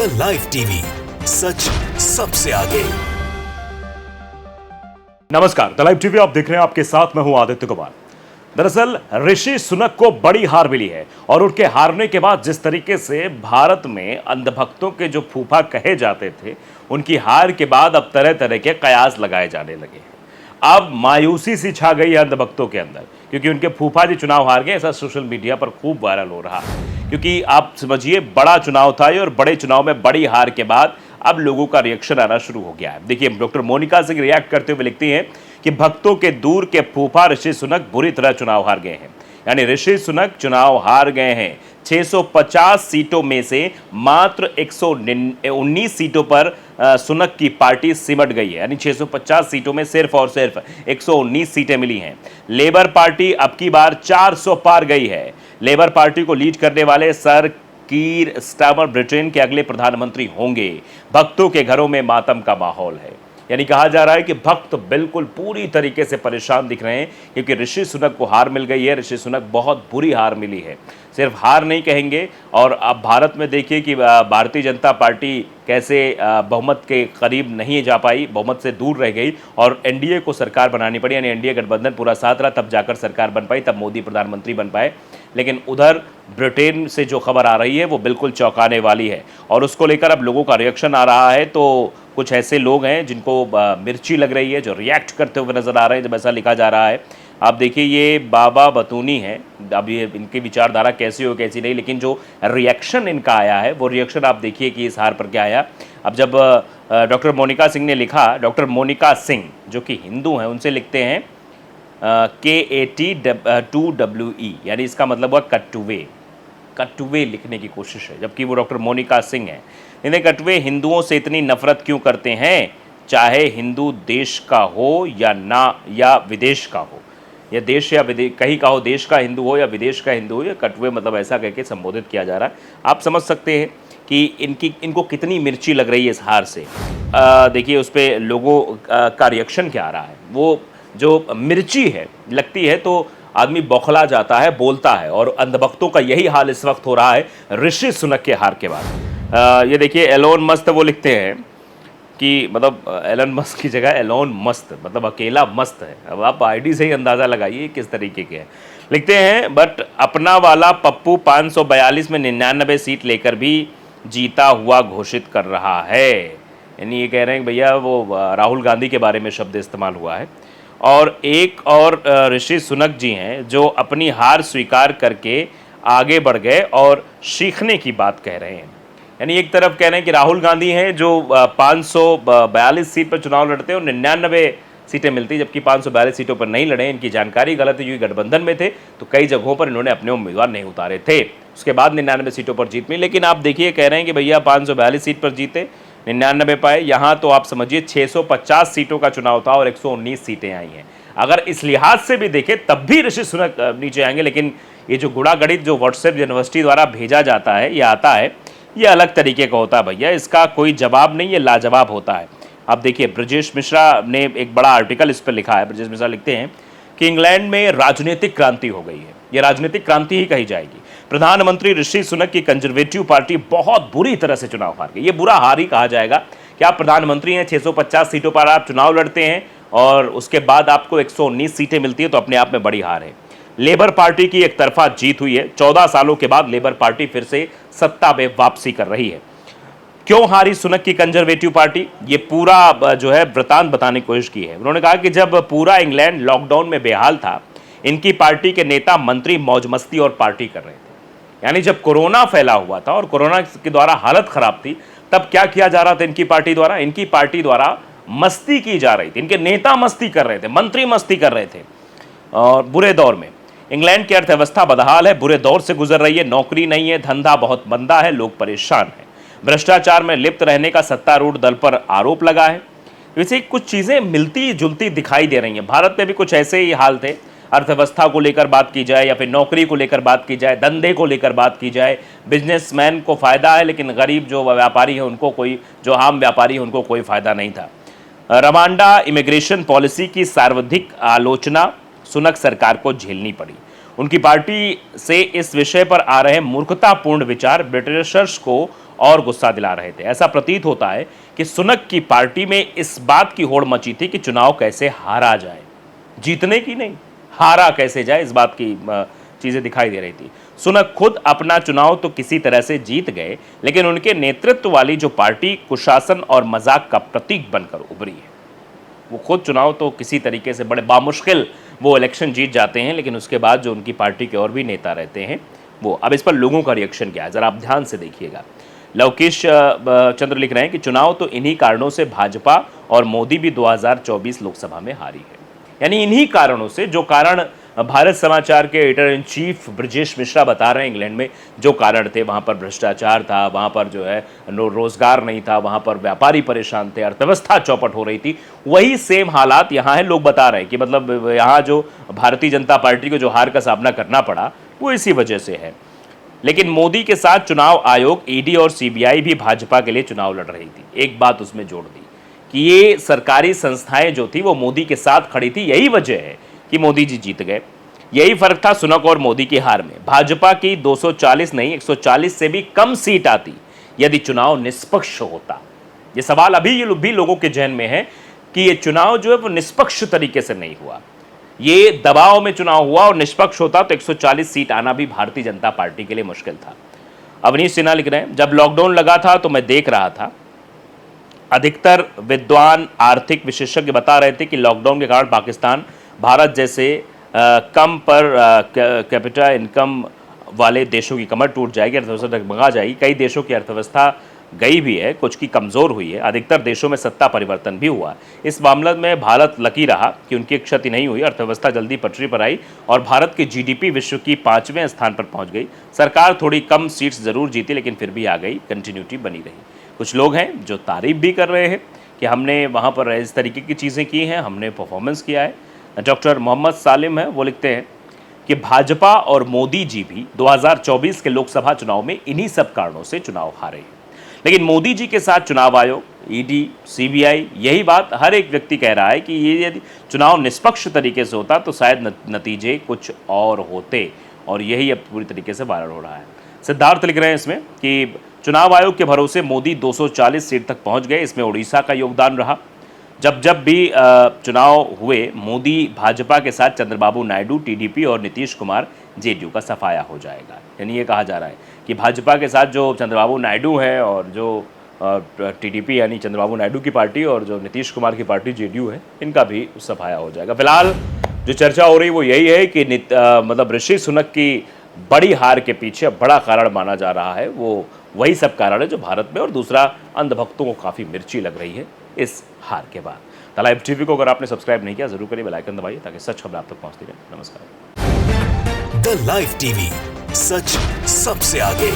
The live TV, सच सबसे आगे। नमस्कार, द लाइव टीवी आप देख रहे हैं, आपके साथ मैं हूं आदित्य कुमार। दरअसल ऋषि सुनक को बड़ी हार मिली है और उनके हारने के बाद जिस तरीके से भारत में अंधभक्तों के जो फूफा कहे जाते थे, उनकी हार के बाद अब तरह तरह के कयास लगाए जाने लगे हैं। अब मायूसी सी छा गई है अंधभक्तों के अंदर, क्योंकि उनके फूफा जी चुनाव हार गए, ऐसा सोशल मीडिया पर खूब वायरल हो रहा है। क्योंकि आप समझिए, बड़ा चुनाव था ये और बड़े चुनाव में बड़ी हार के बाद अब लोगों का रिएक्शन आना शुरू हो गया है। देखिए, डॉक्टर मोनिका सिंह रिएक्ट करते हुए लिखती हैं कि भक्तों के दूर के फूफा ऋषि सुनक बुरी तरह चुनाव हार गए हैं। यानी ऋषि सुनक चुनाव हार गए हैं। 650 सीटों में से मात्र 119 सीटों पर सुनक की पार्टी सिमट गई है। यानी 650 सीटों में सिर्फ और सिर्फ 119 सीटें मिली हैं। लेबर पार्टी अब की बार 400 पार गई है। लेबर पार्टी को लीड करने वाले सर कीर स्टारमर ब्रिटेन के अगले प्रधानमंत्री होंगे। भक्तों के घरों में मातम का माहौल है। यानी कहा जा रहा है कि भक्त बिल्कुल पूरी तरीके से परेशान दिख रहे हैं, क्योंकि ऋषि सुनक को हार मिल गई है। ऋषि सुनक बहुत बुरी हार मिली है, सिर्फ हार नहीं कहेंगे। और अब भारत में देखिए कि भारतीय जनता पार्टी कैसे बहुमत के करीब नहीं जा पाई, बहुमत से दूर रह गई और एनडीए को सरकार बनानी पड़ी। यानी एनडीए गठबंधन पूरा साथ रहा, तब जाकर सरकार बन पाई, तब मोदी प्रधानमंत्री बन पाए। लेकिन उधर ब्रिटेन से जो खबर आ रही है वो बिल्कुल चौंकाने वाली है और उसको लेकर अब लोगों का रिएक्शन आ रहा है। तो कुछ ऐसे लोग हैं जिनको मिर्ची लग रही है, जो रिएक्ट करते हुए नजर आ रहे हैं, जब ऐसा लिखा जा रहा है। आप देखिए, ये बाबा बतूनी है। अब ये इनकी विचारधारा कैसी हो कैसी नहीं, लेकिन जो रिएक्शन इनका आया है वो रिएक्शन आप देखिए कि इस हार पर क्या आया। अब जब डॉक्टर मोनिका सिंह ने लिखा, डॉक्टर मोनिका सिंह जो कि हिंदू हैं, उनसे लिखते हैं KAT2WE, यानी इसका मतलब हुआ कटुवे लिखने की कोशिश है, जबकि वो डॉक्टर मोनिका सिंह हैं। इन्हें कटुवे हिंदुओं से इतनी नफरत क्यों करते हैं, चाहे हिंदू देश का हो या ना, या विदेश का हो, या देश या विदेश कहीं का हो, देश का हिंदू हो या विदेश का हिंदू हो, या कटुवे मतलब ऐसा कह के संबोधित किया जा रहा है। आप समझ सकते हैं कि इनको कितनी मिर्ची लग रही है इस हार से। देखिए, उस पर लोगों का रिएक्शन क्या आ रहा है। वो जो मिर्ची है लगती है तो आदमी बौखला जाता है, बोलता है, और अंधभक्तों का यही हाल इस वक्त हो रहा है ऋषि सुनक के हार के बाद। ये देखिए, एलोन मस्त वो लिखते हैं कि मतलब एलन मस्क की जगह एलोन मस्त, मतलब अकेला मस्त है। अब आप आईडी से ही अंदाज़ा लगाइए किस तरीके के हैं। लिखते हैं, बट अपना वाला पप्पू 542 में 99 सीट लेकर भी जीता हुआ घोषित कर रहा है। यानी ये कह रहे हैं कि भैया वो राहुल गांधी के बारे में शब्द इस्तेमाल हुआ है। और एक और ऋषि सुनक जी हैं जो अपनी हार स्वीकार करके आगे बढ़ गए और सीखने की बात कह रहे हैं। यानी एक तरफ कह रहे हैं कि राहुल गांधी हैं जो 542 सीट पर चुनाव लड़ते हैं और 99 सीटें मिलती, जबकि 542 सीटों पर नहीं लड़े। इनकी जानकारी गलत है, क्योंकि गठबंधन में थे तो कई जगहों पर इन्होंने अपने उम्मीदवार नहीं उतारे थे। उसके बाद 99 सीटों पर जीत मिली। लेकिन आप देखिए, कह रहे हैं कि भैया 542 सीट पर जीते, 99 पाए। यहाँ तो आप समझिए 650 सीटों का चुनाव था और 119 सीटें आई हैं। अगर इस लिहाज से भी देखें तब भी ऋषि सुनक नीचे आएंगे। लेकिन ये जो गुणा गणित जो व्हाट्सएप यूनिवर्सिटी द्वारा भेजा जाता है, ये आता है, ये अलग तरीके का होता है भैया। इसका कोई जवाब नहीं, ये लाजवाब होता है। आप देखिए, ब्रजेश मिश्रा ने एक बड़ा आर्टिकल इस पर लिखा है। ब्रजेश मिश्रा लिखते हैं कि इंग्लैंड में राजनीतिक क्रांति हो गई है। ये राजनीतिक क्रांति ही कही जाएगी। प्रधानमंत्री ऋषि सुनक की कंजर्वेटिव पार्टी बहुत बुरी तरह से चुनाव हार गई। ये बुरा हार ही कहा जाएगा कि आप प्रधानमंत्री हैं, 650 सीटों पर आप चुनाव लड़ते हैं और उसके बाद आपको 119 सीटें मिलती है, तो अपने आप में बड़ी हार है। लेबर पार्टी की एक तरफा जीत हुई है। 14 सालों के बाद लेबर पार्टी फिर से सत्ता में वापसी कर रही है। क्यों हारी सुनक की कंजर्वेटिव पार्टी, ये पूरा जो है वृतांत बताने की कोशिश की है। उन्होंने कहा कि जब पूरा इंग्लैंड लॉकडाउन में बेहाल था, इनकी पार्टी के नेता मंत्री मौज मस्ती और पार्टी कर रहे थे। यानी जब कोरोना फैला हुआ था और कोरोना के द्वारा हालत खराब थी, तब क्या किया जा रहा था इनकी पार्टी द्वारा? इनकी पार्टी द्वारा मस्ती की जा रही थी। इनके नेता मस्ती कर रहे थे, मंत्री मस्ती कर रहे थे। और बुरे दौर में इंग्लैंड की अर्थव्यवस्था बदहाल है, बुरे दौर से गुजर रही है, नौकरी नहीं है, धंधा बहुत मंदा है, लोग परेशान हैं। भ्रष्टाचार में लिप्त रहने का सत्तारूढ़ दल पर आरोप लगा है। वैसे कुछ चीज़ें मिलती जुलती दिखाई दे रही हैं। भारत में भी कुछ ऐसे ही हाल थे। अर्थव्यवस्था को लेकर बात की जाए या फिर नौकरी को लेकर बात की जाए, धंधे को लेकर बात की जाए, बिजनेसमैन को फ़ायदा है, लेकिन गरीब जो व्यापारी है उनको कोई, जो आम व्यापारी है उनको कोई फ़ायदा नहीं था। रवांडा इमिग्रेशन पॉलिसी की सर्वाधिक आलोचना सुनक सरकार को झेलनी पड़ी। उनकी पार्टी से इस विषय पर आ रहे मूर्खतापूर्ण विचार ब्रिटिशर्स को और गुस्सा दिला रहे थे। ऐसा प्रतीत होता है कि सुनक की पार्टी में इस बात की होड़ मची थी कि चुनाव कैसे हारा जाए, जीतने की नहीं, हारा कैसे जाए, इस बात की चीजें दिखाई दे रही थी। सुनक खुद अपना चुनाव तो किसी तरह से जीत गए, लेकिन उनके नेतृत्व वाली जो पार्टी कुशासन और मजाक का प्रतीक बनकर उभरी है। वो खुद चुनाव तो किसी तरीके से बड़े बामुश्किल वो इलेक्शन जीत जाते हैं, लेकिन उसके बाद जो उनकी पार्टी के और भी नेता रहते हैं वो, अब इस पर लोगों का रिएक्शन क्या है जरा आप ध्यान से देखिएगा। लवकेश चंद्र लिख रहे हैं कि चुनाव तो इन्हीं कारणों से भाजपा और मोदी भी 2024 लोकसभा में हारी है। यानी इन्हीं कारणों से, जो कारण भारत समाचार के editor in chief Brajesh Mishra बता रहे हैं, इंग्लैंड में जो कारण थे, वहाँ पर भ्रष्टाचार था, वहाँ पर जो है रोजगार नहीं था, वहाँ पर व्यापारी परेशान थे, अर्थव्यवस्था चौपट हो रही थी, वही सेम हालात यहाँ है। लोग बता रहे हैं कि मतलब यहाँ जो भारतीय जनता पार्टी को जो हार का सामना करना पड़ा वो इसी वजह से है। लेकिन मोदी के साथ चुनाव आयोग, ईडी और सीबीआई भी भाजपा के लिए चुनाव लड़ रही थी। एक बात उसमें जोड़ दी कि ये सरकारी संस्थाएं जो थी वो मोदी के साथ खड़ी थी, यही वजह है कि मोदी जी जीत गए। यही फर्क था सुनक और मोदी की हार में। भाजपा की 240 नहीं 140 से भी कम सीट आती यदि चुनाव निष्पक्ष होता। ये सवाल अभी भी लोगों के जहन में है कि ये चुनाव जो है वो निष्पक्ष तरीके से नहीं हुआ, ये दबाव में चुनाव हुआ, और निष्पक्ष होता तो 140 सीट आना भी भारतीय जनता पार्टी के लिए मुश्किल था। अवनीश सिन्हा लिख रहे हैं, जब लॉकडाउन लगा था तो मैं देख रहा था, अधिकतर विद्वान आर्थिक विशेषज्ञ बता रहे थे कि लॉकडाउन के कारण पाकिस्तान भारत जैसे कम पर कैपिटा इनकम वाले देशों की कमर टूट जाएगी, अर्थव्यवस्था डगमगा जाएगी। कई देशों की अर्थव्यवस्था गई भी है, कुछ की कमज़ोर हुई है, अधिकतर देशों में सत्ता परिवर्तन भी हुआ। इस मामले में भारत लकी रहा कि उनकी क्षति नहीं हुई, अर्थव्यवस्था जल्दी पटरी पर आई और भारत की जीडीपी विश्व की 5वें स्थान पर पहुंच गई। सरकार थोड़ी कम सीट्स ज़रूर जीती, लेकिन फिर भी आ गई, कंटिन्यूटी बनी रही। कुछ लोग हैं जो तारीफ भी कर रहे हैं कि हमने वहाँ पर इस तरीके की चीज़ें की हैं, हमने परफॉर्मेंस किया है। डॉक्टर मोहम्मद सालिम है, वो लिखते हैं कि भाजपा और मोदी जी भी 2024 के लोकसभा चुनाव में इन्हीं सब कारणों से चुनाव हारे हैं। लेकिन मोदी जी के साथ चुनाव आयोग, ईडी, सीबीआई, यही बात हर एक व्यक्ति कह रहा है कि ये यदि चुनाव निष्पक्ष तरीके से होता तो शायद नतीजे कुछ और होते, और यही अब पूरी तरीके से वायरल हो रहा है। सिद्धार्थ लिख रहे हैं इसमें कि चुनाव आयोग के भरोसे मोदी 240 सीट तक पहुंच गए, इसमें उड़ीसा का योगदान रहा। जब भी चुनाव हुए, मोदी भाजपा के साथ चंद्रबाबू नायडू टीडीपी और नीतीश कुमार जेडीयू का सफाया हो जाएगा। यानी ये कहा जा रहा है कि भाजपा के साथ जो चंद्रबाबू नायडू है और जो टीडीपी यानी चंद्रबाबू नायडू की पार्टी और जो नीतीश कुमार की पार्टी जेडीयू है, इनका भी सफाया हो जाएगा। फिलहाल जो चर्चा हो रही वो यही है कि मतलब ऋषि सुनक की बड़ी हार के पीछे बड़ा कारण माना जा रहा है वो वही सब कारण है जो भारत में, और दूसरा अंधभक्तों को काफ़ी मिर्ची लग रही है इस हार के बाद। द लाइव टीवी को अगर आपने सब्सक्राइब नहीं किया जरूर करिए, बेल आइकन दबाइए ताकि सच खबर आप तक पहुंचती रहे। नमस्कार। द लाइव टीवी, सच सबसे आगे।